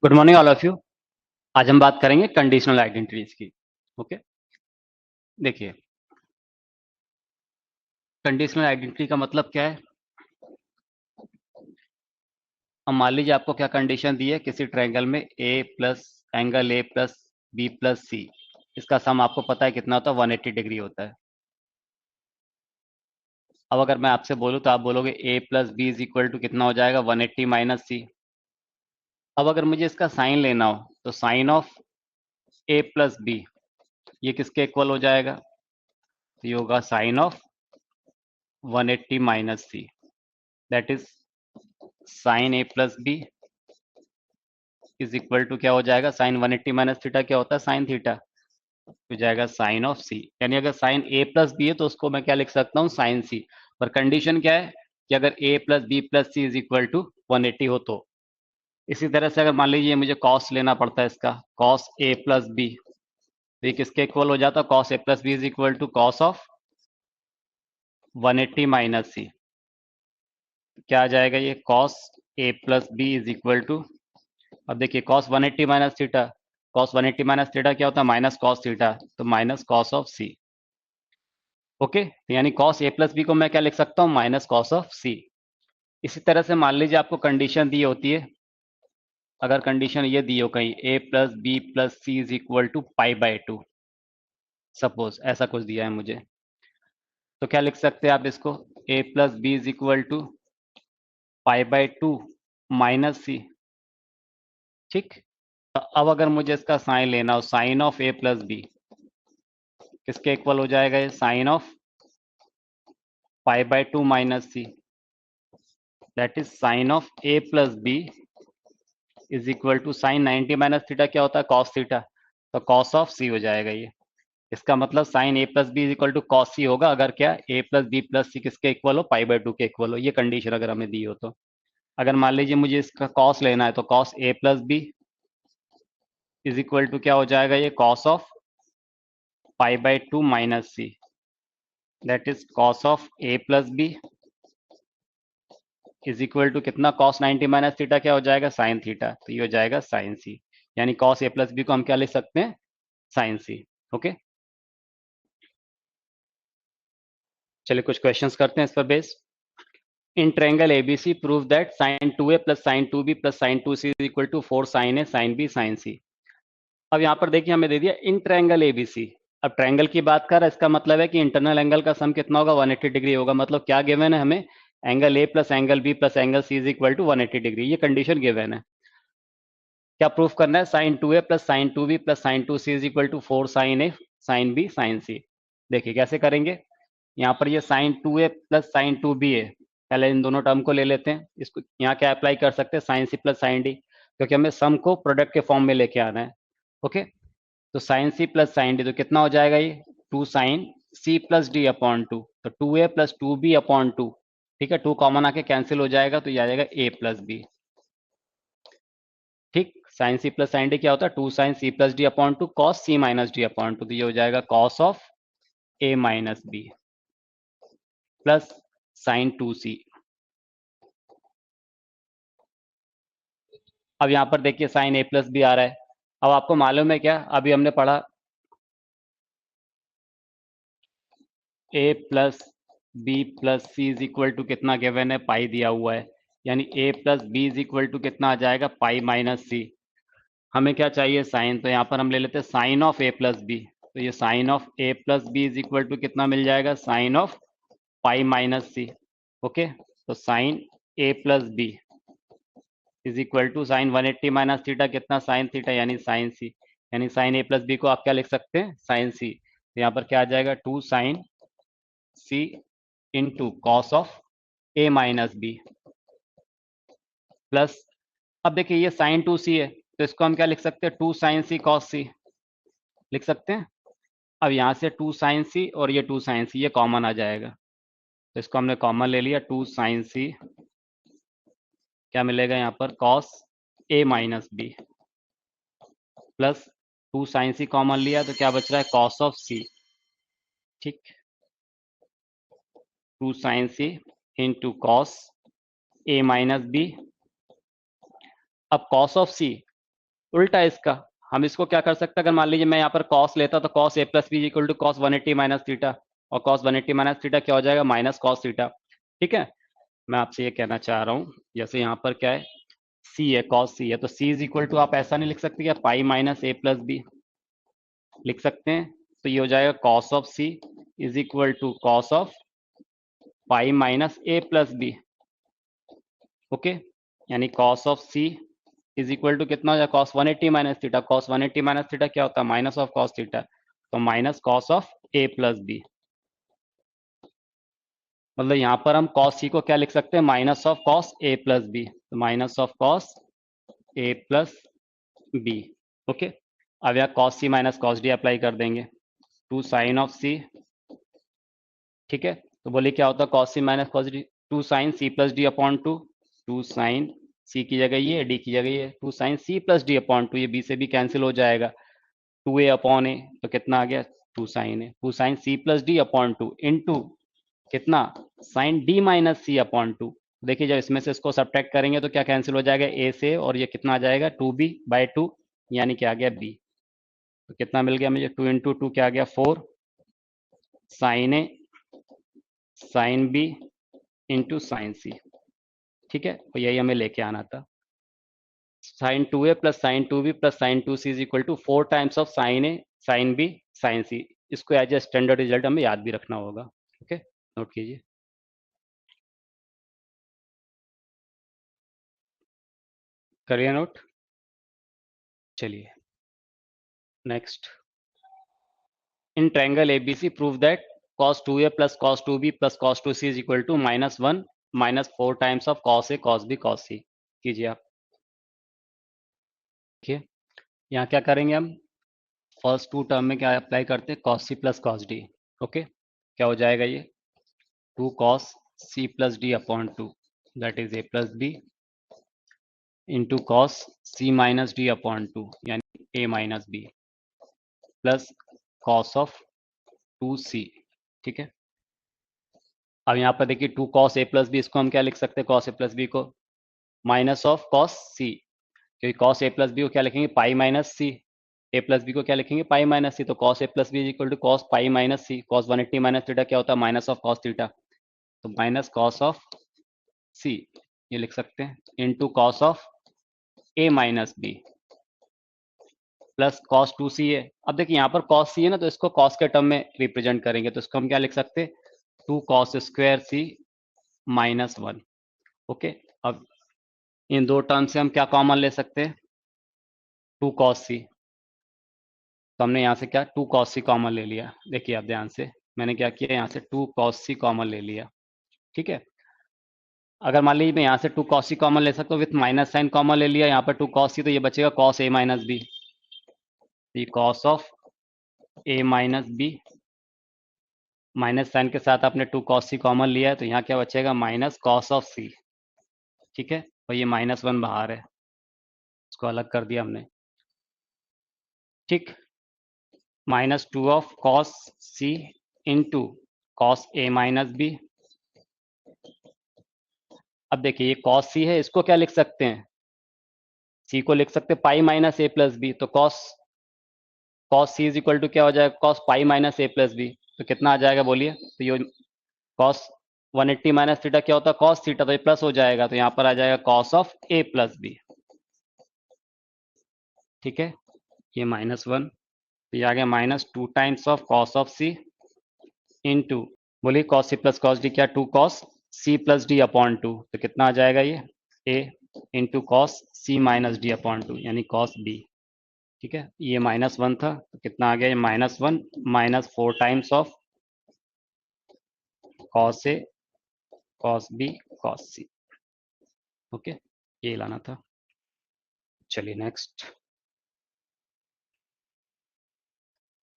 Good morning all of you. आज हम बात करेंगे कंडीशनल आइडेंटिटीज की। ओके, देखिए कंडीशनल आइडेंटिटी का मतलब क्या है। अब मान लीजिए आपको क्या कंडीशन दी है, किसी ट्रायंगल में A plus angle A plus B plus C, इसका सम आपको पता है कितना होता है, 180 डिग्री होता है। अब अगर मैं आपसे बोलूं तो आप बोलोगे A plus B is equal to कितना हो जाएगा, 180 माइनस सी। अब अगर मुझे इसका साइन लेना हो तो sine of A plus B ये किसके इक्वल हो जाएगा, तो ये होगा sine of 180 minus C, that is sine A plus B is equal to क्या हो जाएगा, साइन 180 माइनस थीटा क्या होता है, साइन थीटा, हो जाएगा साइन ऑफ सी। यानी अगर साइन ए प्लस बी है तो उसको मैं क्या लिख सकता हूँ, साइन सी। पर कंडीशन क्या है कि अगर A plus B plus C is equal to 180 हो तो। इसी तरह से अगर मान लीजिए मुझे कॉस लेना पड़ता है इसका, कॉस ए प्लस बी, तो ये किसके इक्वल हो जाता है, cos A plus B is equal to cos of 180 minus C. क्या आ जाएगा ये, cos A plus B is equal to, अब देखिए cos 180 minus theta, cos 180 minus theta क्या होता है, माइनस कॉस थीटा, तो minus cos of C. Okay, तो यानी कॉस ए प्लस बी को मैं क्या लिख सकता हूँ, माइनस कॉस ऑफ सी। इसी तरह से मान लीजिए आपको कंडीशन दी होती है, अगर कंडीशन ये दी हो कहीं A plus B plus C is equal to pi by 2, suppose ऐसा कुछ दिया है मुझे, तो क्या लिख सकते हैं आप इसको, A plus B is equal to pi by 2 minus C. ठीक, तो अब अगर मुझे इसका साइन लेना हो, sine of A plus B किसके इक्वल हो जाएगा, ये sine of pi by 2 minus C, that is sine of A plus B is equal to sine 90 minus theta क्या होता है, कॉस थीटा, तो कॉस ऑफ सी हो जाएगा ये। इसका मतलब sign A plus B is equal to cos C होगा, अगर क्या A plus B plus C किसके इक्वल हो, पाई बाय 2 के इक्वल हो। ये कंडीशन अगर हमें दी हो तो। अगर मान लीजिए मुझे इसका कॉस लेना है तो cos A plus B is equal to क्या हो जाएगा, ये cos of pi by 2 minus C, that is cos of A plus B is equal to कितना, कॉस 90 माइनस थीटा क्या हो जाएगा, साइन थीटा, तो ये हो जाएगा साइन सी। यानी कॉस ए प्लस बी को हम क्या लिख सकते हैं, साइन सी। ओके, चलिए कुछ क्वेश्चंस करते हैं इस पर base. In triangle ABC prove that sine 2a plus sine 2b plus sine 2c is equal to 4 sine A sine B sine C. अब यहाँ पर देखिए हमें दे दिया इन ट्रायंगल एबीसी। अब ट्रायंगल की बात कर रहा है, इसका मतलब है कि इंटरनल एंगल का सम कितना होगा, 180 डिग्री होगा। मतलब क्या गिवन है हमें, angle A plus angle B plus angle C is equal to 180 degree, ये कंडीशन गिवन है। क्या प्रूफ करना है, sine 2a plus sine 2b plus sine 2c is equal to 4 sine A sine B sine C. देखिए कैसे करेंगे, यहाँ पर ये sign 2a plus sine 2b है, पहले इन दोनों टर्म को ले लेते हैं। इसको यहाँ क्या अप्लाई कर सकते हैं, sine C plus sine D, क्योंकि हमें सम को प्रोडक्ट के फॉर्म में लेके आना है। ओके, तो sine C plus sine D तो कितना हो जाएगा ये, 2 sign C plus D upon 2, तो 2a प्लस 2b अपॉन 2। ठीक है, 2 कॉमन आके कैंसिल हो जाएगा, तो ये आ जाएगा a प्लस बी। ठीक, sine C plus sine D क्या होता है, 2 sign C plus D upon 2 cos C minus D upon 2, तो ये हो जाएगा cos of a minus B plus sine 2c। अब यहाँ पर देखिए साइन ए प्लस बी आ रहा है। अब आपको मालूम है क्या, अभी हमने पढ़ा A plus B plus C is equal to कितना गिवन है, पाई दिया हुआ है। यानी A plus B is equal to कितना आ जाएगा, पाई माइनस सी। हमें क्या चाहिए, साइन, तो यहाँ पर हम ले लेते हैं sine of A plus B, तो ये sine of A plus B is equal to कितना मिल जाएगा, sine of pi minus C. Okay, तो sine A plus B is equal to sine 180 minus theta कितना, साइन थीटा, यानी sine C. यानी sine A plus B को आप क्या लिख सकते हैं, साइन सी। तो यहाँ पर क्या आ जाएगा, 2 sign C into cos of A minus B plus, अब देखिए ये साइन 2c है, तो इसको हम क्या लिख सकते हैं, 2 साइन सी कॉस सी लिख सकते हैं। अब यहाँ से 2 साइन सी और ये 2 साइन सी ये कॉमन आ जाएगा, तो इसको हमने कॉमन ले लिया, 2 साइन सी, क्या मिलेगा यहाँ पर, cos A minus B plus 2 sign C common लिया तो क्या बच रहा है, कॉस ऑफ सी। ठीक, 2 sign C into cos A minus B. अब कॉस ऑफ सी, उल्टा है इसका। हम इसको क्या कर सकते हैं, अगर मान लीजिए मैं यहाँ पर कॉस लेता तो cos A plus B equal to cos 180 minus theta, और कॉस 180 माइनस थीटा क्या हो जाएगा, माइनस कॉस थीटा। ठीक है, मैं आपसे ये कहना चाह रहा हूँ, जैसे यहाँ पर क्या है, सी है, कॉस सी है, तो सी इज इक्वल टू, आप ऐसा नहीं लिख सकते क्या, pi minus A plus B लिख सकते हैं। तो ये हो जाएगा cos of C is equal to cos of pi minus A plus B. Okay, यानी cos of C is equal to कितना हो जाएगा, cos 180 minus theta. Cos 180 minus theta क्या होता है, माइनस ऑफ कॉस थीटा, तो minus cos of A plus B. मतलब यहाँ पर हम कॉस सी को क्या लिख सकते हैं, minus of cos A plus B, तो minus of cos A plus B. Okay, अब यहाँ cos C minus cos D apply कर देंगे, टू साइन ऑफ सी। ठीक है, तो बोलिए क्या होता है, cos C minus cos D, two sine C plus D upon two, two sine C की जगह ये, डी की जगह ये, two sine C plus D upon two, ये बी से भी कैंसिल हो जाएगा, टू ए अपॉन ए, तो कितना आ गया, two sine A, two sine C plus D upon two, into कितना, sine D minus C upon two. देखिए जब इसमें से इसको सब्ट्रैक्ट करेंगे तो क्या कैंसिल हो जाएगा, ए से, और ये कितना आ जाएगा, टू बी बाई टू, यानी क्या आ गया, बी। तो कितना मिल गया मुझे, टू इंटू टू क्या आ गया, four, sine A sine B into sine C. ठीक है, तो यही हमें लेके आना था, sine two A plus sine two B plus sine two C is equal to 4 times of sine A sine B sine C. इसको एज ए स्टैंडर्ड रिजल्ट हमें याद भी रखना होगा। ओके, नोट कीजिए। करिए नोट। चलिए next, in triangle ABC prove that cos 2a plus cos 2b plus cos 2c is equal to -1 minus 4 times of cos a cos b cos c। कीजिए आप। देखिए यहाँ क्या करेंगे हम, फर्स्ट टू टर्म में क्या अप्लाई करते हैं, cos c plus cos d। Okay, क्या हो जाएगा ये, two cos c plus d upon two, that is a plus b into cos c minus d upon two, यानी a minus b plus cos of two C. ठीक है, अब यहाँ पर देखिए two cos A plus B, इसको हम क्या लिख सकते हैं, कॉस ए प्लस बी को माइनस ऑफ कॉस सी, क्योंकि कॉस ए प्लस बी को क्या लिखेंगे, pi minus C, A plus B को क्या लिखेंगे, पाई माइनस सी, तो cos A plus B is equal to cos pi minus C, cos 180 minus theta क्या होता है, माइनस ऑफ कॉस थीटा, तो माइनस कॉस ऑफ सी ये लिख सकते हैं, into cos of A minus B plus cos two C है। अब देखिए यहाँ पर कॉस सी है ना, तो इसको कॉस के टर्म में रिप्रेजेंट करेंगे, तो इसको हम क्या लिख सकते हैं, two cos square C minus one. Okay, अब इन दो टर्म से हम क्या कॉमन ले सकते हैं, टू कॉस सी, तो हमने यहाँ से क्या टू कॉस सी कॉमन ले लिया। देखिए आप ध्यान से, मैंने क्या किया, यहाँ से टू कॉस सी कॉमन ले लिया। ठीक है, अगर मान लीजिए मैं यहाँ से टू कॉस सी कॉमन ले सकता हूँ, विथ माइनस साइन कॉमन ले लिया यहाँ पर टू कॉस सी, तो ये बचेगा कॉस ए माइनस बी, ये cos of A minus B, minus sine के साथ आपने टू कॉस सी कॉमन लिया है, तो यहाँ क्या बचेगा, माइनस कॉस ऑफ सी। ठीक है, और ये माइनस वन बाहर है, इसको अलग कर दिया हमने। ठीक, minus two of cos C into cos A minus B. अब देखिए ये कॉस सी है, इसको क्या लिख सकते हैं, सी को लिख सकते हैं pi minus A plus B, तो cos cos C is equal to क्या हो जाएगा, cos pi minus A plus B, तो कितना आ जाएगा बोलिए, तो ये कॉस 180 माइनस थीटा क्या होता है, कॉस थीटा, तो ये प्लस हो जाएगा, तो यहाँ पर आ जाएगा cos of A plus B. ठीक है, ये माइनस वन, तो ये आ गया minus two times of cos of C into, बोलिए cos C plus cos D क्या, two cos C plus D upon two, तो कितना आ जाएगा ये, A into cos C minus D upon two, यानी कॉस बी। ठीक है, ये माइनस वन था, तो कितना आ गया, ये minus one minus four times of cos A cos B cos C. Okay, ये लाना था। चलिए next,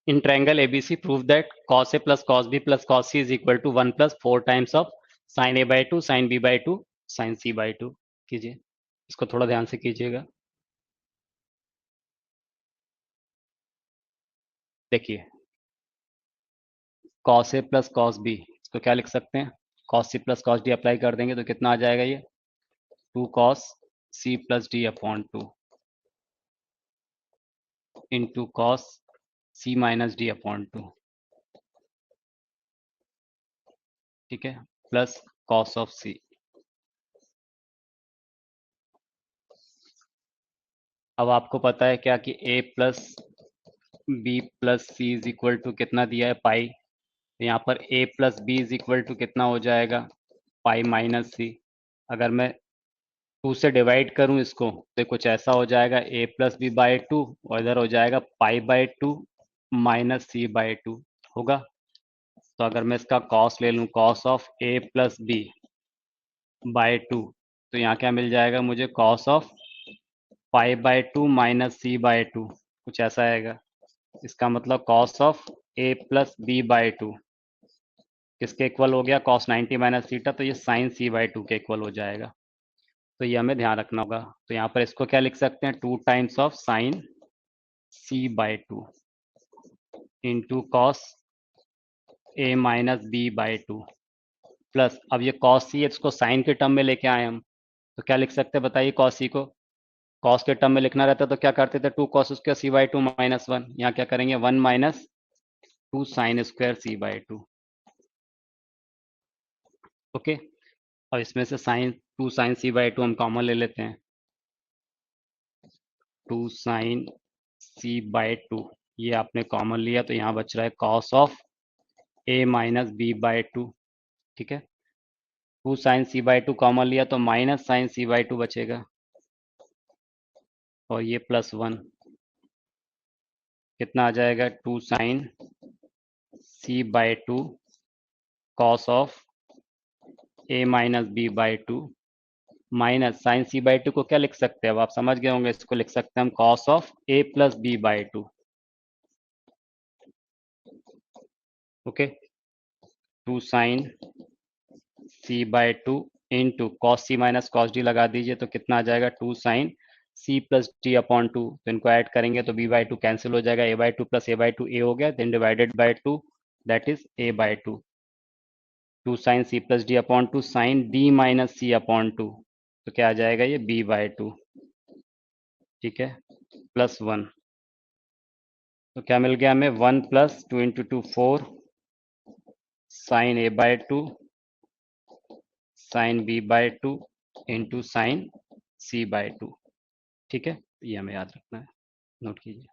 in triangle ABC prove that cos a plus cos b plus cos c is equal to 1 plus 4 times of sin a by 2 sin b by 2 sin c by 2। कीजिए, इसको थोड़ा ध्यान से कीजिएगा। देखिए cos a plus cos b, इसको क्या लिख सकते हैं, cos c plus cos d apply कर देंगे तो कितना आ जाएगा ये, two cos c plus d upon two, into cos C minus D upon two, ठीक है, प्लस कॉस ऑफ सी। अब आपको पता है क्या कि a plus B plus C is equal to कितना दिया है, पाई। तो यहाँ पर a plus B is equal to कितना हो जाएगा, पाई माइनस सी। अगर मैं 2 से डिवाइड करूं इसको तो कुछ ऐसा हो जाएगा, a plus B by two, और इधर हो जाएगा pi by two minus C by two होगा। तो अगर मैं इसका कॉस ले लूं, cos of a plus B by two, तो यहाँ क्या मिल जाएगा मुझे, cos of pi by two minus C by two, कुछ ऐसा आएगा। इसका मतलब cos of a plus B by two किसके इक्वल हो गया, कॉस 90 माइनस थीटा, तो ये साइन सी बाई टू के इक्वल हो जाएगा। तो ये हमें ध्यान रखना होगा। तो यहाँ पर इसको क्या लिख सकते हैं, 2 times of sine C by two into cos A minus B by two, plus अब ये कॉस सी है, इसको साइन के टर्म में लेके आए हम, तो क्या लिख सकते हैं बताइए, कॉस सी को कॉस के टर्म में लिखना रहता तो क्या करते थे, 2 cos square C by two minus one, यहाँ क्या करेंगे 1 minus 2 sine square C by two. Okay, और इसमें से sine 2 sign C by two हम कॉमन ले लेते हैं, 2 साइन सी बाई टू ये आपने कॉमन लिया, तो यहाँ बच रहा है cos of A minus B by two, ठीक है। 2 साइन सी बाई टू कॉमन लिया तो minus sine C by two बचेगा, और ये प्लस वन, कितना आ जाएगा, 2 sign C by two cos of A minus B by two minus sine C by two को क्या लिख सकते हैं, अब आप समझ गए होंगे, इसको लिख सकते हैं हम cos of A plus B by two. Okay, 2 sign C by two into cos C minus cos D लगा दीजिए, तो कितना आ जाएगा, 2 sign C plus D upon two, तो इनको ऐड करेंगे तो बी बाई टू कैंसिल हो जाएगा, A by two plus A by two A हो गया, then divided by two, that is A by two, 2 sign C plus D upon two sine D minus C upon two, तो क्या आ जाएगा ये B by two, ठीक है, plus one. तो क्या मिल गया हमें, 1 plus two into two 4 sine A by two sine B by two into sine C by two, ठीक है, ये हमें याद रखना है, नोट कीजिए।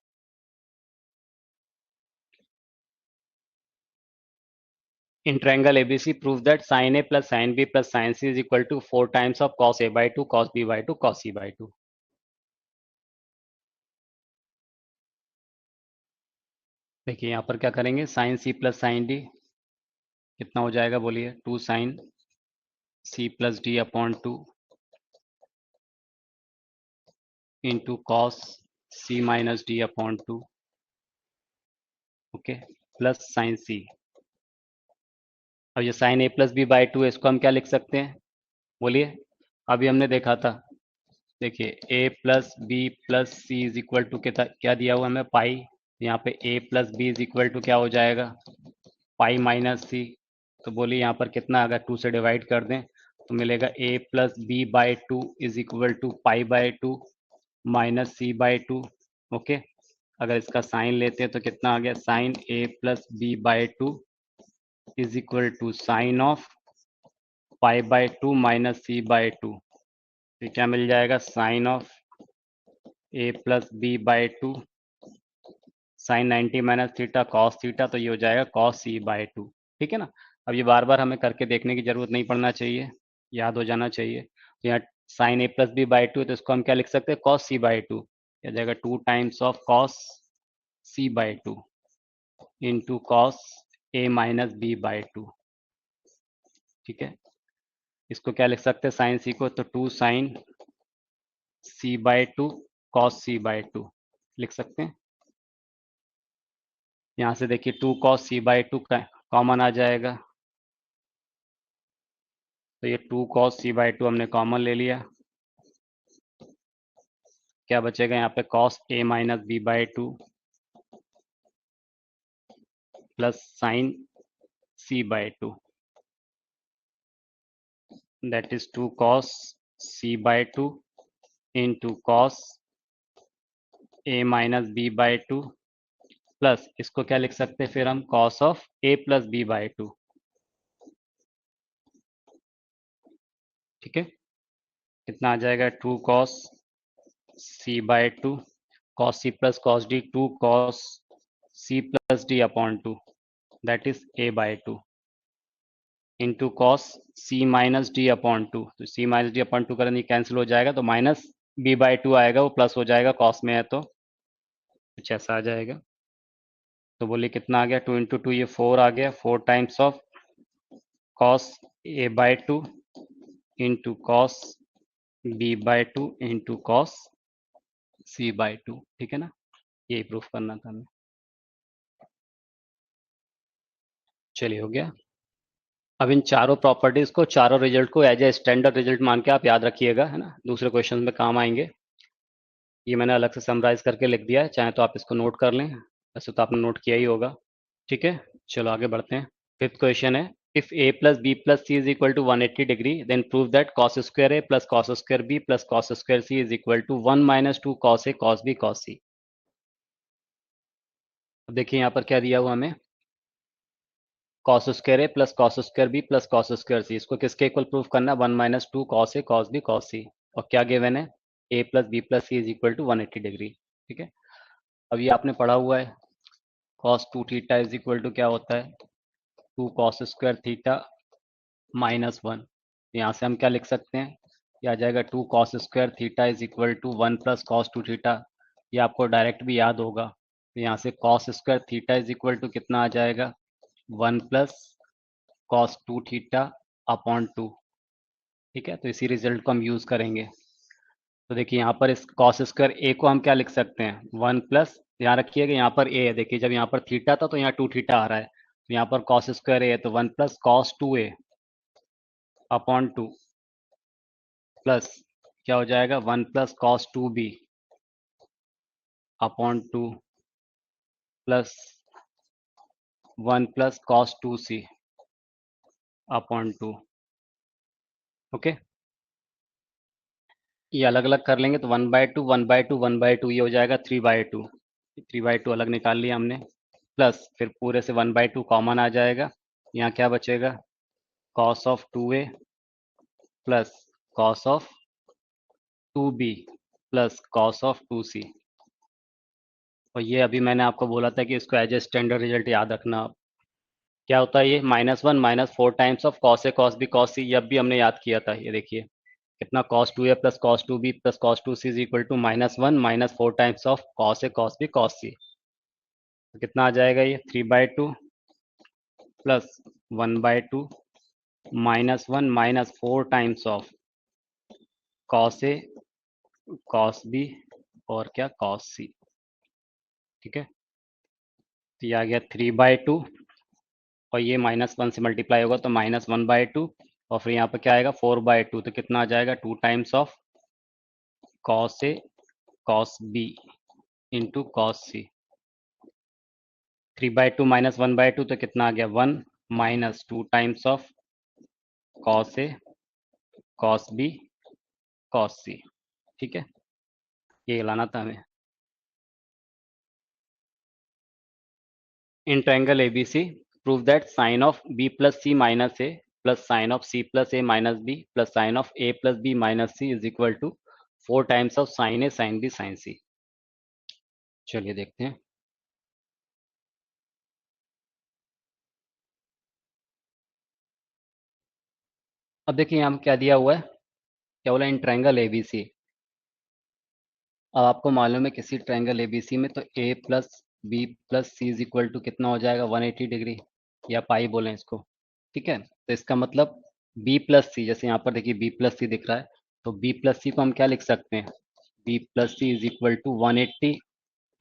In triangle ABC, prove that sin A plus sin B plus sin C is equal to 4 times of cos A by 2, cos B by 2, cos C by 2. देखिए यहाँ पर क्या करेंगे, sine C plus sine D कितना हो जाएगा बोलिए, 2 sign C plus D upon two into cos C minus D upon two, okay, plus sine C. अब ये sine A plus B by two है, इसको हम क्या लिख सकते हैं बोलिए, अभी हमने देखा था, देखिए a plus B plus C is equal to क्या दिया हुआ हमें, पाई। यहाँ पे a plus B is equal to क्या हो जाएगा, पाई माइनस सी। तो बोलिए यहाँ पर कितना, अगर 2 से डिवाइड कर दें तो मिलेगा a plus B by two is equal to pi by two minus C by two, okay. अगर इसका साइन लेते हैं तो कितना आ गया, sine a plus B by two is equal to sine of pi by two minus C by two, तो क्या मिल जाएगा, sine of a plus B by two sine 90 minus theta cos theta, तो ये हो जाएगा कॉस सी बाई टू, ठीक है ना। अब ये बार बार हमें करके देखने की जरूरत नहीं पड़ना चाहिए, याद हो जाना चाहिए। तो यहाँ sine A plus B by two है, तो इसको हम क्या लिख सकते हैं, कॉस सी बाई टू, क्या जाएगा 2 times of cos C by two into cos A minus B by two, ठीक है। इसको क्या लिख सकते हैं, साइन सी को, तो 2 sign C by two cos C by two लिख सकते हैं। यहाँ से देखिए 2 cos C by two common आ जाएगा, तो ये 2 कॉस सी बाई टू हमने कॉमन ले लिया, क्या बचेगा यहाँ पे, cos A minus B by two plus sine C by two, that is 2 cos C by two into cos A minus B by two plus इसको क्या लिख सकते हैं फिर हम cos of A plus B by two. ठीक है, कितना आ जाएगा 2 cos C by two cos C plus cos D 2 cos C plus D upon two that is A by two into cos C minus D upon two. तो C minus D upon two करेंगे cancel हो जाएगा तो minus B by to आएगा, वो plus हो जाएगा cos में है तो कुछ ऐसा आ जाएगा। तो बोलिए कितना आ गया 2 इंटू टू, ये 4 आ गया, 4 times of cos A by two into cos B by two into cos C by two. ठीक है ना, यही प्रूफ करना था हमें। चलिए हो गया। अब इन चारों प्रॉपर्टीज को, चारों रिजल्ट को एज ए स्टैंडर्ड रिजल्ट मान के आप याद रखिएगा, है ना, दूसरे क्वेश्चन में काम आएंगे। ये मैंने अलग से समराइज करके लिख दिया है, चाहे तो आप इसको नोट कर लें, वैसे तो आपने नोट किया ही होगा। ठीक है, चलो आगे बढ़ते हैं। फिफ्थ क्वेश्चन है, if a plus B plus C is equal to 180 degree then prove that cos square A plus cos square B plus cos square C is equal to 1 minus 2 cos A cos B cos C. अब देखिए यहाँ पर क्या दिया हुआ हमें, cos square A plus cos square B plus cos square C, इसको किसके इक्वल प्रूफ करना है 1 minus 2 cos A cos B cos C. और क्या गिवन है, a plus B plus C is equal to 180 degree. ठीक है, अब ये आपने पढ़ा हुआ है, cos 2 theta is equal to क्या होता है 2 कॉस स्क्वायर थीटा माइनस 1। यहाँ से हम क्या लिख सकते हैं, ये आ जाएगा 2 cos square theta is equal to 1 plus cos 2 theta. ये आपको डायरेक्ट भी याद होगा, तो यहाँ से cos square theta is equal to कितना आ जाएगा 1 प्लस कॉस 2 थीटा अपॉन 2। ठीक है, तो इसी रिजल्ट को हम यूज करेंगे। तो देखिए यहाँ पर इस कॉस स्क्वायर ए को हम क्या लिख सकते हैं 1 प्लस, यहाँ रखिएगा यहाँ पर ए है, देखिए जब यहाँ पर थीटा था तो यहाँ 2 थीटा आ रहा है, तो यहाँ पर कॉस स्क्वायर ए है तो 1 plus cos 2 A upon 2 plus क्या हो जाएगा 1 plus cos 2 B upon 2 plus 1 plus cos 2 C upon 2। Okay, ये अलग अलग कर लेंगे तो 1/2 1/2 1/2 ये हो जाएगा 3/2। 3/2 अलग निकाल लिया हमने, प्लस फिर पूरे से 1/2 कॉमन आ जाएगा, यहाँ क्या बचेगा cos of 2a plus cos of 2b plus cos of 2c। और ये अभी मैंने आपको बोला था कि इसको एज ए स्टैंडर्ड रिजल्ट याद रखना। क्या होता है ये -1 -4 times of cos A cos B cos C, ये अब भी हमने याद किया था। ये देखिए कितना cos 2a plus cos 2b plus cos 2c is equal to -1 -4 times of cos A cos B cos C. तो कितना आ जाएगा ये 3/2 plus 1/2 -1 -4 times of cos A cos B और क्या कॉस सी। ठीक है, तो ये आ गया 3/2 और ये -1 से मल्टीप्लाई होगा तो -1/2 और फिर यहाँ पर क्या आएगा 4/2, तो कितना आ जाएगा 2 times of cos A cos B into cos C. 3/2 -1/2 तो कितना आ गया 1 minus 2 times of cos A cos B cos C. ठीक है, ये लाना था हमें। In triangle ABC prove that sine of B plus C minus A plus sine of C plus A minus B plus sine of A plus B minus C is equal to 4 times of sine A sine B sine सी। चलिए देखते हैं। अब देखिए यहाँ क्या दिया हुआ है, क्या बोला इन ट्रायंगल एबीसी। अब आपको मालूम है किसी ट्रायंगल एबीसी में तो A plus B plus C is equal to कितना हो जाएगा 180 डिग्री, या पाई बोलें इसको। ठीक है, तो इसका मतलब बी प्लस सी, जैसे यहाँ पर देखिए बी प्लस सी दिख रहा है, तो बी प्लस सी को हम क्या लिख सकते हैं B plus C is equal to 180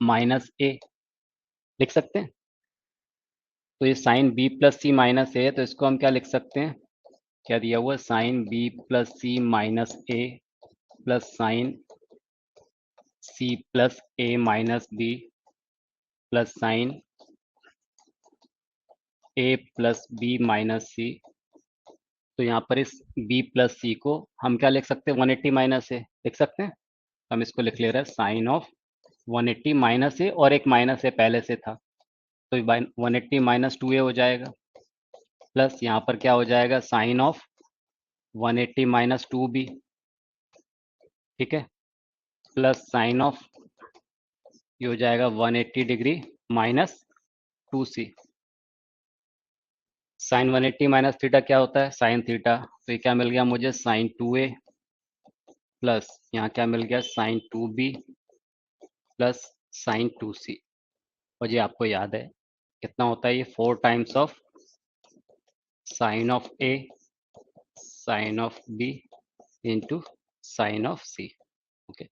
minus A लिख सकते हैं। तो ये sine B plus C minus A है, तो इसको हम क्या लिख सकते हैं, क्या दिया हुआ है sign B plus C minus A plus sine C plus A minus B plus sign A plus B minus C. तो यहाँ पर इस b प्लस सी को हम क्या लिख सकते हैं 180 माइनस ए लिख सकते हैं, हम इसको लिख ले रहे हैं साइन ऑफ 180 माइनस ए और एक माइनस ए पहले से था, तो 180 माइनस 2a हो जाएगा, प्लस यहाँ पर क्या हो जाएगा साइन ऑफ 180 माइनस 2b, ठीक है, प्लस साइन ऑफ ये हो जाएगा 180 degree minus 2c। Sine 180 minus theta क्या होता है साइन थीटा, तो ये क्या मिल गया मुझे साइन 2a, प्लस यहाँ क्या मिल गया sign 2b plus sine 2c। और ये आपको याद है कितना होता है ये 4 times of sine of a sine of b into sine of c। Okay,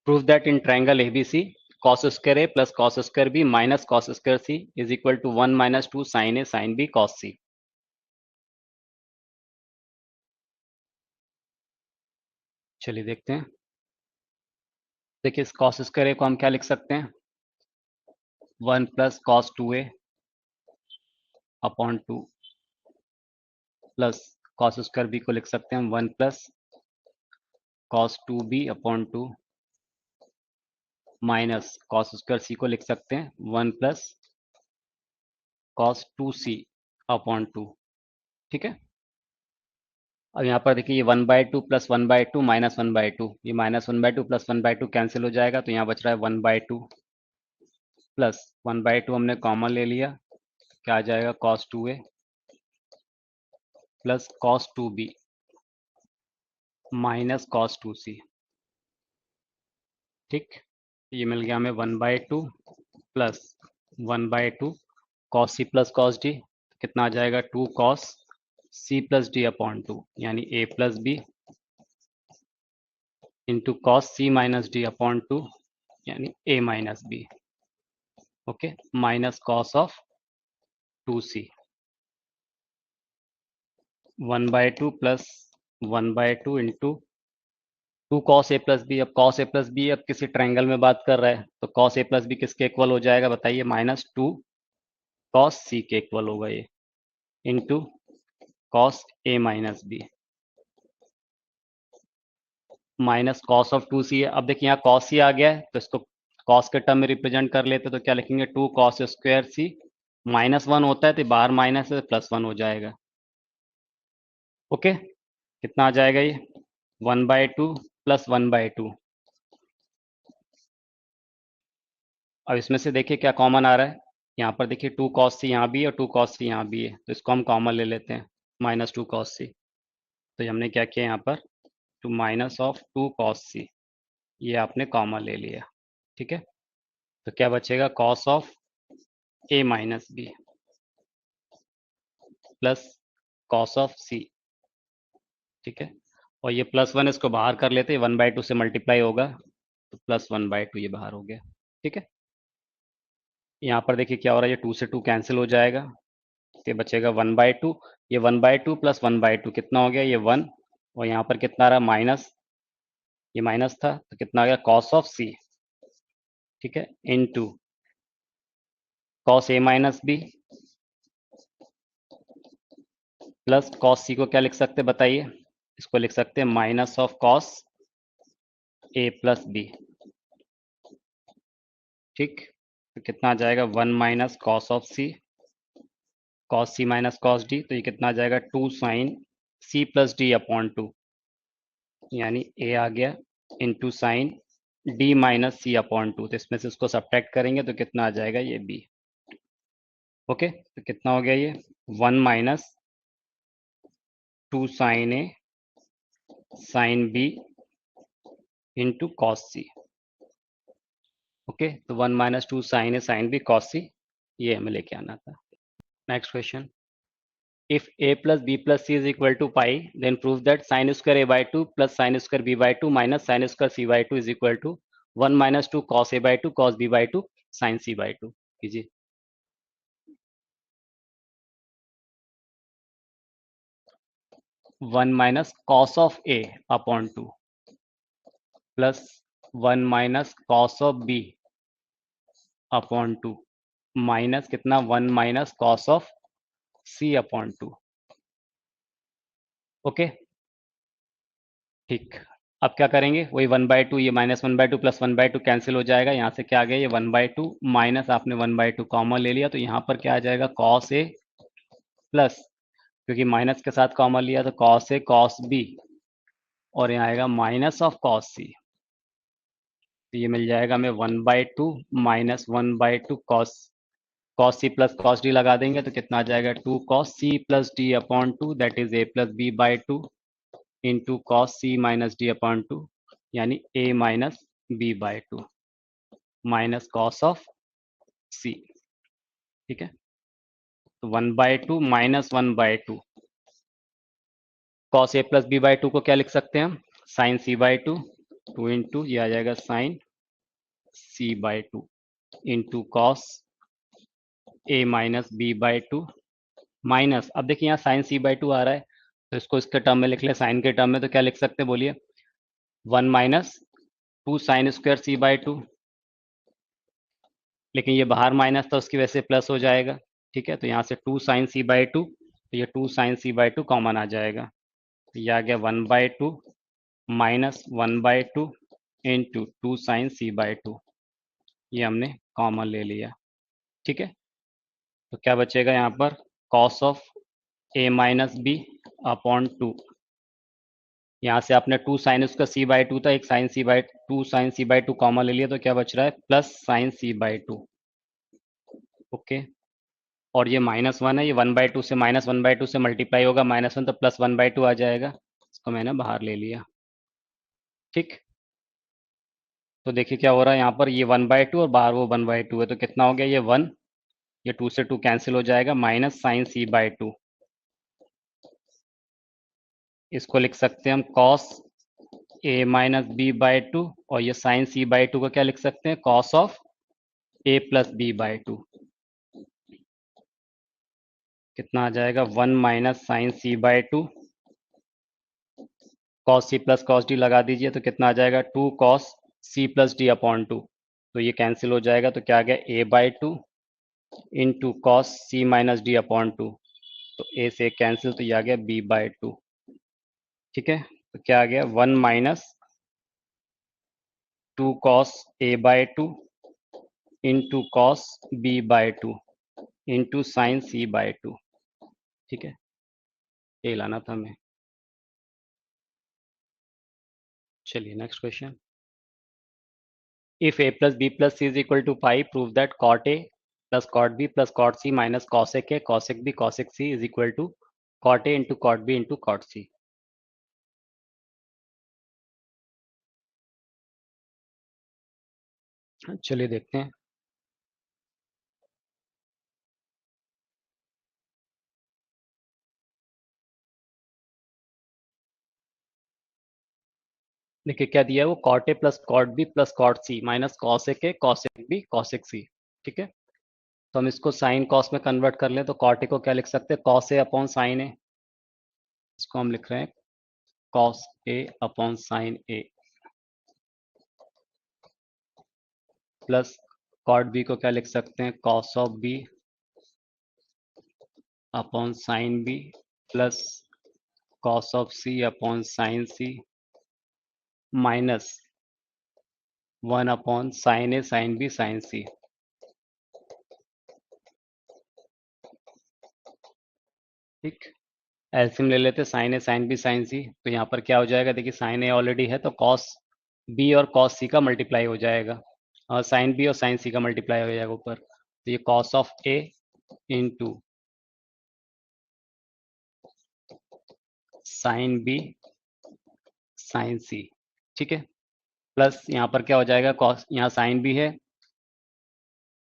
prove that in triangle ABC cos square a plus cos square b minus cos square c is equal to 1 minus 2 sin a sin b cos c। चलिए देखते हैं। देखिए इस cos square a को हम क्या लिख सकते हैं 1 plus cos 2a upon 2 plus cos square b को लिख सकते हैं 1 plus cos 2b upon 2 minus cos square c को लिख सकते हैं 1 प्लस cos 2c अपॉन 2, ठीक है। अब यहाँ पर देखिए ये 1/2 प्लस 1/2 माइनस 1/2, ये माइनस 1/2 प्लस 1/2 कैंसिल हो जाएगा, तो यहाँ बच रहा है 1/2 प्लस 1/2 हमने कॉमन ले लिया, क्या आ जाएगा cos 2a plus cos 2b minus cos 2c, ठीक। ये मिल गया हमें 1/2 plus 1/2 cos c plus cos d, कितना आ जाएगा 2 cos c plus d upon 2, यानी a plus b into cos c minus d upon 2, यानी a minus b, okay, minus cos of 2c 1/2 plus 1/2 into 2 cos a plus B. अब cos a plus B अब किसी triangle में बात कर रहा है, तो cos a प्लस बी किसके इक्वल हो जाएगा बताइए -2 cos c के इक्वल होगा ये, into cos a minus B minus cos of 2c है। अब देखिए यहाँ cos c आ गया है, तो इसको cos के टर्म में रिप्रेजेंट कर लेते, तो क्या लिखेंगे 2 cos स्क्वायर c, -1 होता है तो बाहर माइनस है +1 हो जाएगा, ओके। कितना आ जाएगा ये 1/2 प्लस 1/2। अब इसमें से देखिए क्या कॉमन आ रहा है, यहाँ पर देखिए 2 cos c यहाँ भी है और 2 cos c यहाँ भी है, तो इसको हम कॉमन ले लेते हैं -2 cos c। तो ये हमने क्या किया यहाँ पर two minus of 2 cos c, ये आपने कॉमन ले लिया, ठीक है। तो क्या बचेगा cos of a minus B plus cos of c, ठीक है। और ये +1 इसको बाहर कर लेते हैं, 1/2 से मल्टीप्लाई होगा तो +1/2 ये बाहर हो गया, ठीक है। यहाँ पर देखिए क्या हो रहा है, ये 2 से 2 कैंसिल हो जाएगा, तो ये बचेगा 1/2, ये 1/2 प्लस 1/2 कितना हो गया ये 1, और यहाँ पर कितना आ रहा माइनस, ये माइनस था तो कितना आ गया cos ऑफ c, ठीक है, into cos a minus B plus cos c को क्या लिख सकते हैं बताइए, इसको लिख सकते हैं minus of cos a plus B, ठीक। तो कितना आ जाएगा 1 minus cos of C, cos C minus cos D, तो ये कितना आ जाएगा 2 sign C plus D upon 2, यानी ए आ गया into sine D minus C upon 2, तो इसमें से इसको सब्ट्रैक्ट करेंगे तो कितना आ जाएगा ये बी, ओके। तो कितना हो गया ये 1 minus 2 sign A sine B into cos C, okay. तो 1 minus 2 sign A sine B cos C, ये हमें लेके आना था। Next question, if a plus b plus c is equal to pi, then prove that sin square a by 2 plus sin square b by 2 minus sin square c by 2 is equal to 1 minus 2 cos a by 2 cos b by 2 sin c by 2 कीजिए। 1 minus cos of a upon 2 plus 1 minus cos of b upon 2 minus कितना 1 minus cos of c upon 2, okay, ठीक। अब क्या करेंगे, वही 1/2, ये -1/2 + 1/2 cancel हो जाएगा। यहाँ से क्या आ गया, ये 1/2 माइनस आपने 1/2 कॉमन ले लिया, तो यहाँ पर क्या आ जाएगा, कॉस ए प्लस, क्योंकि माइनस के साथ कॉमन लिया तो कॉस ए कॉस बी, और यहाँ आएगा माइनस ऑफ कॉस सी। तो ये मिल जाएगा हमें 1/2 minus 1/2 cos C plus cos D लगा देंगे तो कितना आ जाएगा, 2 cos C plus D upon 2, that is a+b/2 into cos C minus D upon 2, यानी a minus b/2 minus cos of C. ठीक है, तो 1/2 minus 1/2 cos A plus b/2 को क्या लिख सकते हैं हम, साइन c/2, 2 इंटू ये आ जाएगा sine c/2 into cos a minus b/2 minus, अब देखिए यहाँ साइन c/2 आ रहा है तो इसको इसके टर्म में लिख ले, साइन के टर्म में, तो क्या लिख सकते हैं बोलिए, 1 माइनस 2 साइन स्क्वायर c/2, लेकिन ये बाहर माइनस था उसकी वजह से प्लस हो जाएगा। ठीक है, तो यहाँ से 2 साइन c/2, तो ये 2 साइन c/2 कॉमन आ जाएगा, तो ये आ गया 1/2 माइनस 1/2 इंटू 2 साइन c/2, ये हमने कॉमन ले लिया। ठीक है, तो क्या बचेगा यहाँ पर, cos of a minus B upon 2, यहाँ से आपने 2 साइन उसका c/2 था, एक sign c/2 sign c/2 common ले लिया, तो क्या बच रहा है, प्लस साइन c/2। ओके, और ये -1 है, ये 1/2 से -1/2 से मल्टीप्लाई होगा, -1 तो +1/2 आ जाएगा, इसको मैंने बाहर ले लिया। ठीक, तो देखिए क्या हो रहा है यहाँ पर, ये 1/2 और बाहर वो 1/2 है, तो कितना हो गया, ये 1, ये 2 से 2 कैंसिल हो जाएगा, माइनस साइन c/2, इसको लिख सकते हैं हम कॉस a माइनस b/2, और ये साइन c/2 को क्या लिख सकते हैं, cos of a plus b/2, कितना आ जाएगा, 1 minus sine c/2, cos C plus cos D लगा दीजिए, तो कितना आ जाएगा, 2 cos C plus D upon 2, तो ये कैंसिल हो जाएगा, तो क्या आ गया, a/2 into cos C minus D upon 2, तो a से कैंसिल, तो ये आ गया b/2। ठीक है, तो क्या आ गया, 1 minus 2 cos a/2 into cos b/2 into sine c/2। ठीक है, ये लाना था हमें। चलिए next question, if a plus b plus c is equal to 5, prove that cot a plus cot b plus cot c minus cosec a cosec b cosec c is equal to cot a into cot b into cot c। चलिए देखते हैं, देखिए क्या दिया है, वो cot a plus cot b plus cot c minus cosec a cosec b cosec c। ठीक है, तो हम इसको साइन कॉस में कन्वर्ट कर लें, तो cot a को क्या लिख सकते हैं, cos a upon sine a, इसको हम लिख रहे हैं cos a upon sine a, plus cot b को क्या लिख सकते हैं, cos of b upon sine b, plus cos of c upon sine c, minus 1 upon sine A sine B sine C. ठीक, एल्सियम ले लेते, sine A sine B sine C, तो यहाँ पर क्या हो जाएगा, देखिए साइन ए ऑलरेडी है तो कॉस बी और कॉस सी का मल्टीप्लाई हो जाएगा, और साइन बी और साइन सी का मल्टीप्लाई हो जाएगा ऊपर, तो ये cos of A into sine B sine C. ठीक है, प्लस यहाँ पर क्या हो जाएगा, कॉस, यहाँ साइन बी है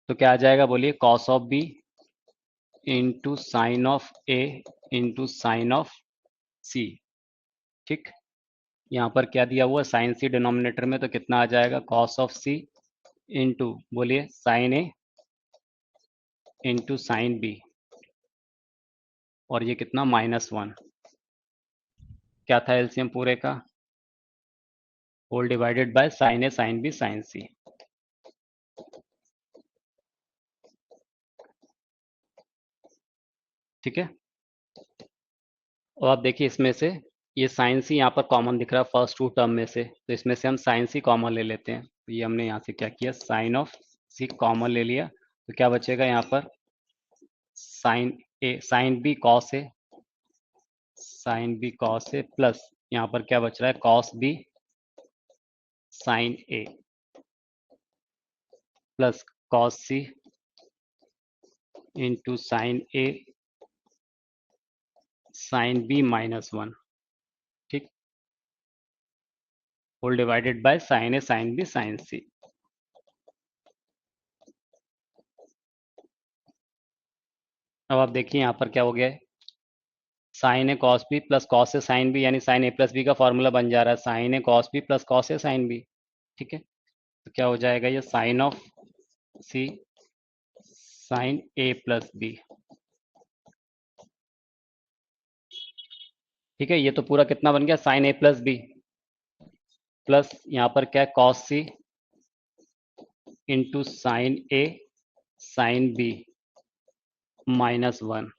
तो क्या आ जाएगा बोलिए, cos of B into sine of A into sine of C. ठीक, यहाँ पर क्या दिया हुआ है, साइन सी डिनोमिनेटर में, तो कितना आ जाएगा, कॉस ऑफ सी इंटू बोलिए sine A into sine B, और ये कितना, -1, क्या था एलसीएम पूरे का, whole divided by sine A sine B sine C. ठीक है, और आप देखिए इसमें से ये साइन सी यहाँ पर कॉमन दिख रहा है फर्स्ट टू टर्म में से, तो इसमें से हम साइन सी कॉमन ले लेते हैं। तो ये हमने यहाँ से क्या किया, साइन ऑफ सी कॉमन ले लिया, तो क्या बचेगा यहाँ पर, sine A sine B cos A, sine B cos A plus यहाँ पर क्या बच रहा है, cos B sine A plus cos C into sine A sine B -1, ठीक, whole divided by sine A sine B sine C. अब आप देखिए यहाँ पर क्या हो गया है, sine A cos B plus cos A sine B, यानी साइन ए प्लस बी का फॉर्मूला बन जा रहा है sine A cos B plus cos A sine B, ठीक है। तो क्या हो जाएगा, ये sine of C sine A plus B, ठीक है। ये तो पूरा कितना बन गया, sine A plus B plus यहाँ पर क्या है, cos C into sine A sine B -1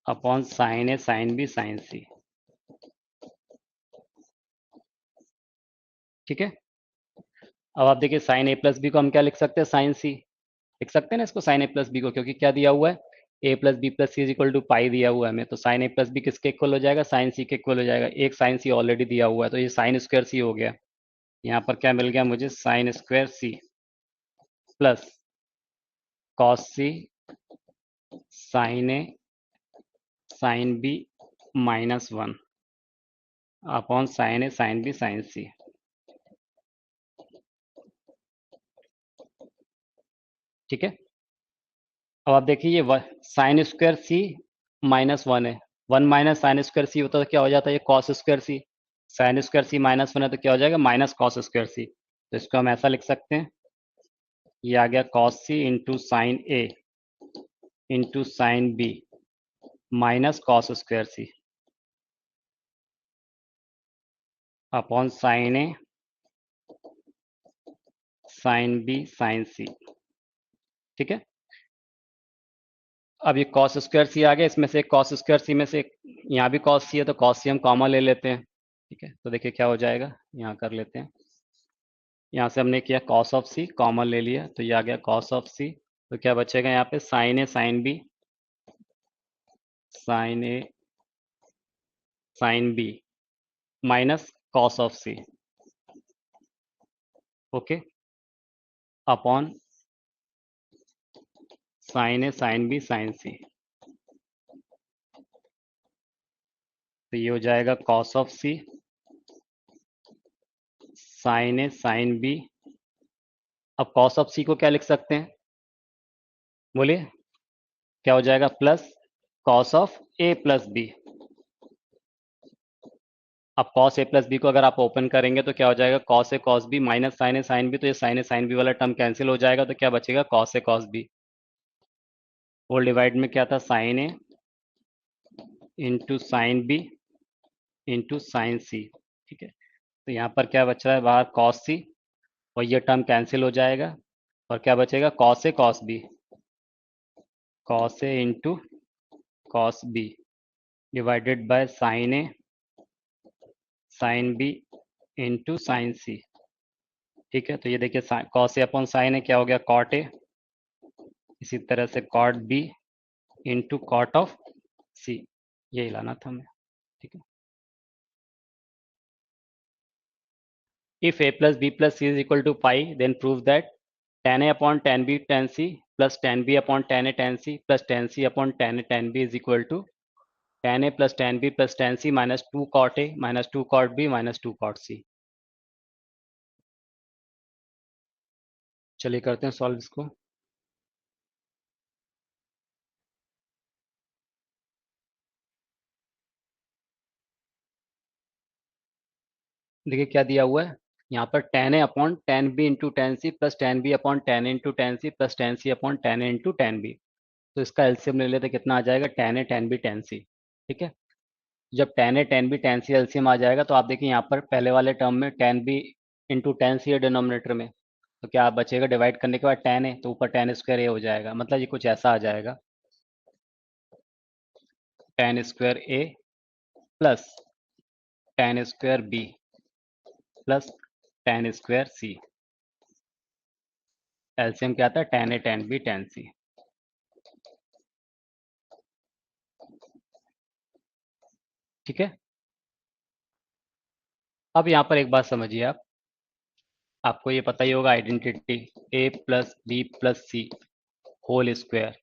upon sine A sine B sine C, ठीक है। अब आप देखिए साइन ए प्लस बी को हम क्या लिख सकते हैं, साइन सी लिख सकते हैं ना इसको, साइन ए प्लस बी को, क्योंकि क्या दिया हुआ है, A plus B plus C is equal to pi दिया हुआ है हमें, तो साइन ए प्लस बी किसके इक्वल हो जाएगा, साइन सी के इक्वल हो जाएगा। एक साइन सी ऑलरेडी दिया हुआ है, तो ये साइन स्क्वायर सी हो गया। यहाँ पर क्या मिल गया मुझे, sine square C plus cos C sine A sine B -1 upon sine A sine B sine C, ठीक है। अब आप देखिए ये साइन स्क्वायर सी -1 है, 1 माइनस साइन स्क्वायर सी होता तो क्या हो जाता है, ये कॉस स्क्वायर सी, साइन स्क्वायर सी -1 है तो क्या हो जाएगा, माइनस कॉस स्क्वायर सी। तो इसको हम ऐसा लिख सकते हैं, ये आ गया cos C into sine A into sine B minus cos square C upon sine A sine B sine C, ठीक है। अब ये कॉस स्क्वायर सी आ गया, इसमें से कॉस स्क्वायर सी में से यहाँ भी कॉस सी है, तो कॉस सी हम कॉमन ले लेते हैं, ठीक है। तो देखिए क्या हो जाएगा, यहाँ कर लेते हैं, यहाँ से हमने किया कॉस ऑफ सी कॉमन ले लिया, तो ये आ गया कॉस ऑफ सी, तो क्या बचेगा यहाँ पे, sine A sine B sine A sine B minus cos of C, okay, upon sine A sine B sine C. तो ये हो जाएगा cos of C sine A sine B, अब कॉस ऑफ सी को क्या लिख सकते हैं, बोलिए क्या हो जाएगा, plus cos of A plus B. अब कॉस ए प्लस बी को अगर आप ओपन करेंगे तो क्या हो जाएगा, cos A cos B minus sine A sine B, तो ये साइन ए साइन बी वाला टर्म कैंसिल हो जाएगा, तो क्या बचेगा, cos A cos B, whole divide में क्या था, sine A into sine B into sine C, ठीक है। तो यहाँ पर क्या बच रहा है बाहर, कॉस सी, और ये टर्म कैंसिल हो जाएगा, और क्या बचेगा, cos A cos B, cos A into cos B divided by sine A sine B into sine C, ठीक है। तो ये देखिए cos A upon sine A क्या हो गया, कॉट ए, इसी तरह से cot B into cot of C, यही लाना था हमें, ठीक है। If a plus b plus c is equal to pi, then prove that tan a upon tan b tan c plus tan b upon tan a tan c plus tan c upon tan a tan b is equal to tan a plus tan b plus tan c minus 2 cot a minus 2 cot b minus 2 cot c। चलिए करते हैं solve इसको। देखिए क्या दिया हुआ है, यहाँ पर tan a upon tan b into tan c plus tan b upon tan a into tan c plus tan c upon tan a into tan b। तो इसका एलसीएम ले लेते कितना आ जाएगा, tan a tan b tan c, ठीक है। जब tan a tan b tan c LCM आ जाएगा तो आप देखिए यहाँ पर पहले वाले टर्म में tan b into tan c है डिनोमिनेटर में, तो क्या बचेगा, डिवाइड करने के बाद tan a, तो ऊपर tan स्क्वायर a हो जाएगा, मतलब ये कुछ ऐसा आ जाएगा। tan square A plus tan square B plus tan square C. LCM क्या आता है? tan A tan B tan C. ठीक है। अब यहाँ पर एक बात समझिए आप, आपको ये पता ही होगा identity A plus B plus C whole square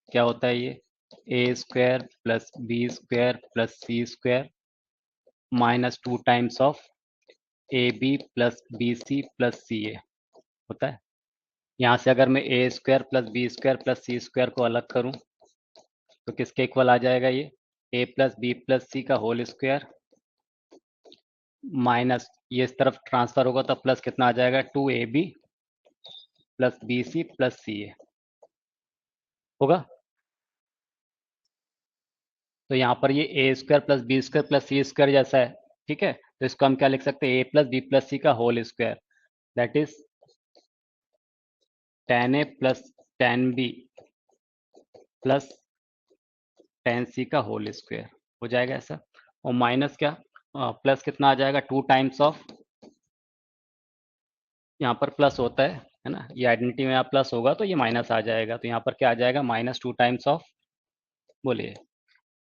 क्या होता है? ये A square plus B square plus C square minus 2 times of A B plus B C plus C A होता है। यहाँ से अगर मैं A square plus B square plus C square को अलग करूँ तो किसके इक्वल आ जाएगा? ये A plus B plus C का होल स्क्वायर माइनस ये इस तरफ ट्रांसफर होगा तो प्लस कितना आ जाएगा? 2ab plus B C plus C A होगा। तो यहाँ पर ये A square plus B square plus C square जैसा है, ठीक है। तो इसको हम क्या लिख सकते हैं? A plus B plus C का whole square, that is tan A plus tan B plus tan C का होल स्क्वायर हो जाएगा ऐसा। और माइनस क्या, प्लस कितना आ जाएगा? 2 टाइम्स ऑफ, यहाँ पर प्लस होता है ना, ये आइडेंटिटी में यहाँ प्लस होगा तो ये माइनस आ जाएगा, तो यहाँ पर क्या आ जाएगा? माइनस 2 टाइम्स ऑफ, बोलिए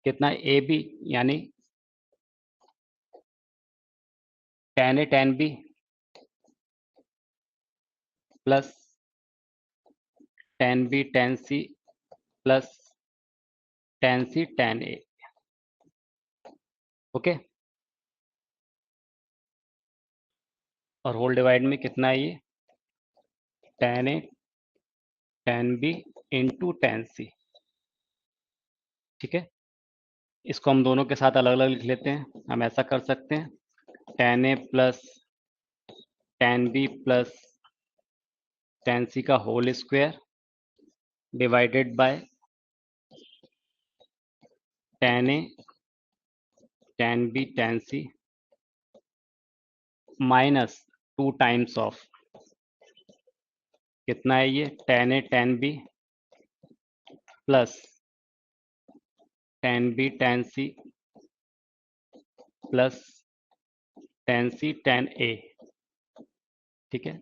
कितना? ए बी यानी tan A tan B plus tan B tan C plus tan C tan A. Okay. और होल डिवाइड में कितना है? ये tan A tan B into tan C. ठीक है। इसको हम दोनों के साथ अलग अलग लिख लेते हैं। हम ऐसा कर सकते हैं tan A plus tan B plus tan C का whole square divided by tan A tan B tan C minus 2 times of कितना है? ये tan A tan B plus tan B tan C plus tan C tan A. ठीक है।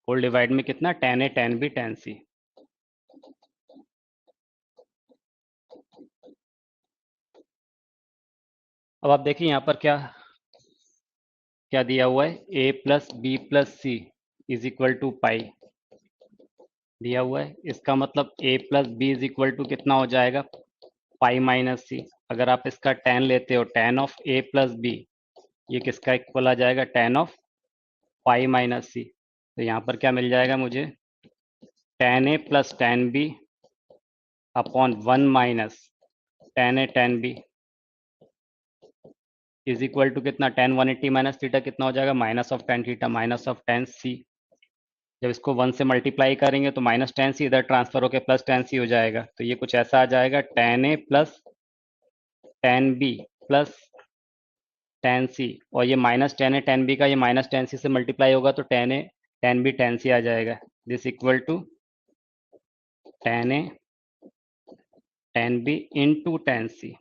Whole divide में कितना? tan A tan B tan C. अब आप देखिए यहाँ पर क्या क्या दिया हुआ है? A plus B plus C is equal to pi दिया हुआ है। इसका मतलब A plus B is equal to कितना हो जाएगा? Pi minus C. अगर आप इसका tan लेते हो, tan of A plus B, ये किसका इक्वल आ जाएगा? tan of pi minus C. तो यहाँ पर क्या मिल जाएगा मुझे? tan A plus tan B upon 1 minus tan A tan B is equal to कितना? tan 180 माइनस थीटा कितना हो जाएगा? Minus of tan theta minus of tan सी। जब इसको 1 से मल्टीप्लाई करेंगे तो माइनस tan सी इधर ट्रांसफर होकर प्लस tan सी हो जाएगा। तो ये कुछ ऐसा आ जाएगा tan A plus tan B plus tan C, और ये minus tan A tan B का ये माइनस tan सी से मल्टीप्लाई होगा तो tan A tan B tan C आ जाएगा। This equal to tan A tan B into tan C.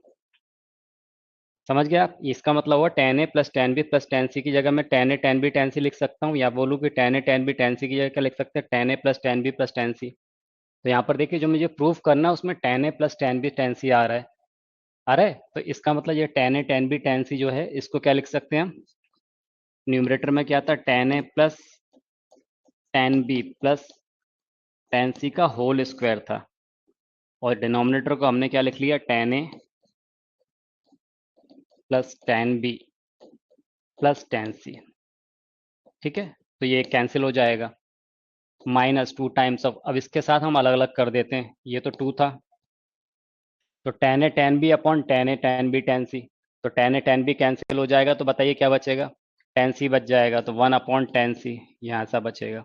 समझ गया आप? इसका मतलब हुआ tan A plus tan B plus tan C की जगह मैं tan A tan B tan C लिख सकता हूँ, या बोलूँ कि tan A tan B tan C की जगह क्या लिख सकते हैं? tan A plus tan B plus tan सी। तो यहाँ पर देखिए जो मुझे प्रूफ करना है उसमें tan A plus tan B tan C आ रहा है, तो इसका मतलब ये tan A tan B tan सी जो है इसको क्या लिख सकते हैं हम? न्यूमरेटर में क्या था? tan A plus tan B plus tan C का होल स्क्वायर था, और डिनोमिनेटर को हमने क्या लिख लिया? tan A plus tan B plus tan C. ठीक है। तो ये कैंसिल हो जाएगा, माइनस 2 टाइम्स ऑफ, अब इसके साथ हम अलग अलग कर देते हैं, ये तो 2 था तो tan A tan B upon tan A tan B tan सी। तो tan A tan B cancel हो जाएगा तो बताइए क्या बचेगा? tan सी बच जाएगा, तो 1 अपॉन tan सी यहाँ ऐसा बचेगा,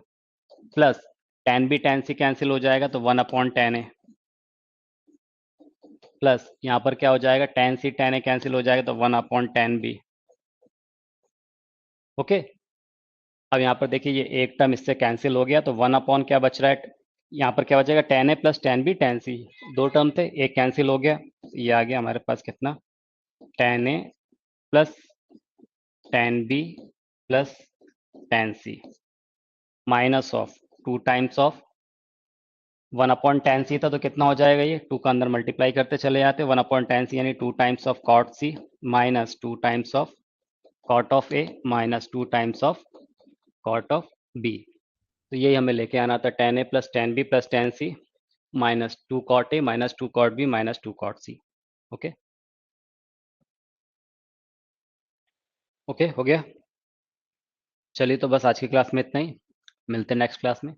प्लस tan बी tan सी कैंसिल हो जाएगा तो 1 अपॉन tan ए, प्लस यहाँ पर क्या हो जाएगा? tan सी tan ए कैंसिल हो जाएगा तो 1 अपॉन tan बी। ओके। अब यहाँ पर देखिए ये एक टर्म इससे कैंसिल हो गया तो 1 अपॉन क्या बच रहा है? यहाँ पर क्या हो जाएगा, tan a plus tan b tan c, दो टर्म थे, एक कैंसिल हो गया, ये आ गया हमारे पास कितना, tan a plus tan b plus tan c minus of 2 times of 1/tan c था, तो कितना हो जाएगा ये, 2 का अंदर मल्टीप्लाई करते चले जाते, 1/tan c यानी 2 times of cot c minus 2 times of cot of a minus 2 times of cot of b। तो यही हमें लेके आना था, tan a plus tan b plus tan c minus 2 cot a minus 2 cot b minus 2 cot c। Okay, okay हो गया। चलिए, तो बस आज की क्लास में इतना ही, मिलते हैं नेक्स्ट क्लास में।